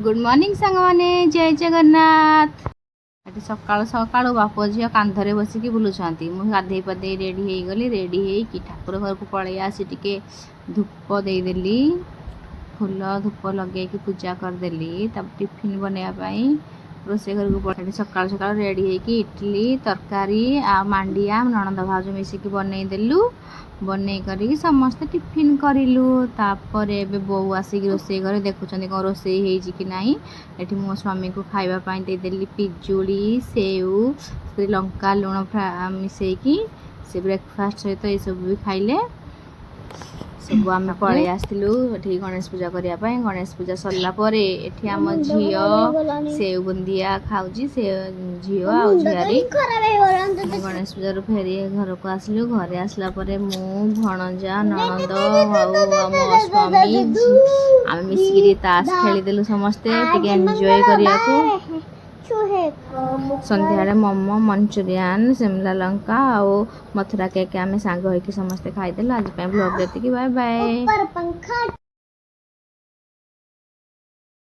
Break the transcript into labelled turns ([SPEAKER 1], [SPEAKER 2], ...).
[SPEAKER 1] Good morning सांग मैंने जय जगन्नाथ। ये सकाल सकाल बाप झील कांधरे बसिकी बुलूँ मुझे गाधे पाधे रेडी हो गली रेडी हो ठाकुर घर को पलि आसी टिके धूप देदेली फूल धूप लगे पूजा करदेली टिफिन बनवाई रोसे घर को पड़े सकाल सकाल रेडी हो इडली तरकारी आ मांडिया ननंद भाज मिसिकी बनईदेलु बनई कर समस्ते टिफिन करूँ तापर ए बो आसिक रोसे घर देखुं कौन रोसे कि नहीं ये मो स्वामी को खावाई देदेली पिजुड़ी सेऊ लंका लुण मिसेकी से ब्रेकफास्ट सहित ये सब भी खाइले सब आम पलि आसलु गणेश पूजा करने गणेश पूजा सरला एठी आम झी सेव बुंदिया खाऊ से झी आ झीआरी गणेश पूजा फेरी घर को आसलु घरे आसला मु भणजा ननंद मो स्वामी आम मिसिकी ताश खेलीदेलु समस्ते टिके एंजॉय करिया संध्या मोमो मंचूरियन शिमला लंका और मथुरा केक आम सांग होकर समस्ते खाईदेलु आज ब्लॉग देती बाय बाय।